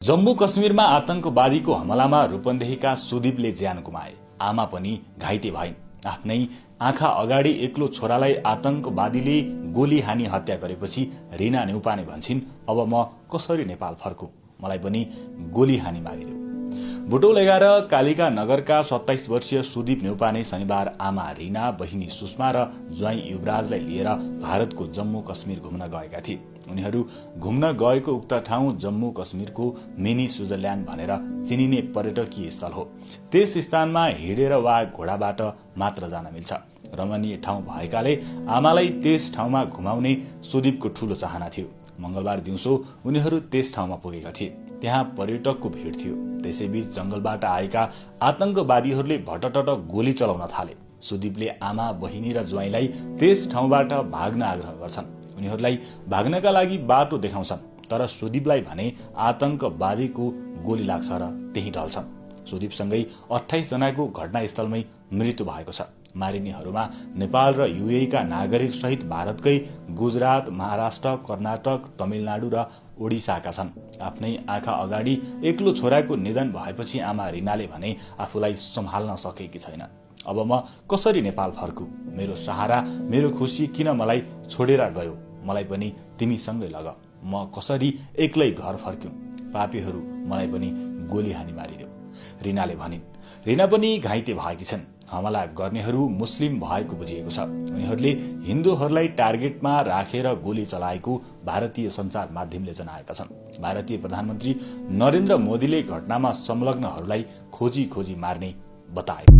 जम्मू कश्मीरमा आतंकवादीको हमलामा रूपन्देहीका सुदीपले ज्यान गुमाए। आमा पनि घाइते भइन्। आफ्नै आँखा अगाडि एक्लो छोरालाई आतंकवादीले गोली हानी हत्या गरेपछि रीना नेउपाने भन्छिन्, अब म कसरी नेपाल फर्कु, मलाई पनि गोली हानी मारिदेऊ। बुटौल 11 कालिका नगरका 27 वर्षीय सुदीप नेउपाने शनिबार आमा रीना, बहिनी सुषमा र ज्वाइँ युवराजलाई लिएर भारतको जम्मू कश्मीर घुम्न गएका थिए। उनीहरू घुम्न गएको उक्त ठाउँ जम्मू कश्मीरको मिनी स्विजरल्याण्ड भनेर चिनिने पर्यटकीय स्थल हो। त्यस स्थानमा हिँडेर वा घोडाबाट मात्र जान मिल्छ। रमणीय ठाउँ भएकाले आमालाई त्यस ठाउँमा घुमाउने सुदीपको ठूलो चाहना थियो। मंगलबार दिउँसो उनीहरू त्यस ठाउँमा पुगेका थिए। त्यहाँ पर्यटकको भिड थियो। त्यसैबीच जंगलबाट आएका आतंकवादीहरूले भटटट गोली चलाउन थाले। सुदीपले आमा, बहिनी र ज्वाइँलाई त्यस ठाउँबाट भाग्न आग्रह गर्छन्। उनीहरूलाई भाग्नका लागि बाटो देखाउँछन्, तर सुदीपलाई भने आतंकवादीको गोली लाग्छ र त्यही ढल्छन्। सुदीपसँगै 28 जनाको घटनास्थलमै मृत्यु भएको छ। मारिनेहरूमा नेपाल र यूएई का नागरिक सहित भारतकै गुजरात, महाराष्ट्र, कर्नाटक, तमिलनाडु र ओडिसाका छन्। आफ्नै आँखा अगाडि एक्लो छोराको निधन भएपछि आमा रीनाले भने आफूलाई सम्हाल्न सकेकी छैन। अब म कसरी नेपाल फर्कु, मेरो सहारा, मेरो खुशी किन मलाई छोडेर गयो, मलाई पनि तिमीसँगै लग, म कसरी एक्लै घर फर्क्यौं, पापीहरू मलाई पनि गोली हानी मारिदेऊ, रीनाले भनिन्। रीना पनि घाइते भएकी छन्। हमला गर्नेहरू मुस्लिम भएको बुझिएको छ। उनीहरूले हिन्दूहरूलाई टार्गेटमा राखेर गोली चलाएको भारतीय सञ्चार माध्यमले जनाएका छन्। भारतीय प्रधानमन्त्री नरेन्द्र मोदीले घटनामा संलग्नहरूलाई खोजी मार्ने बताए।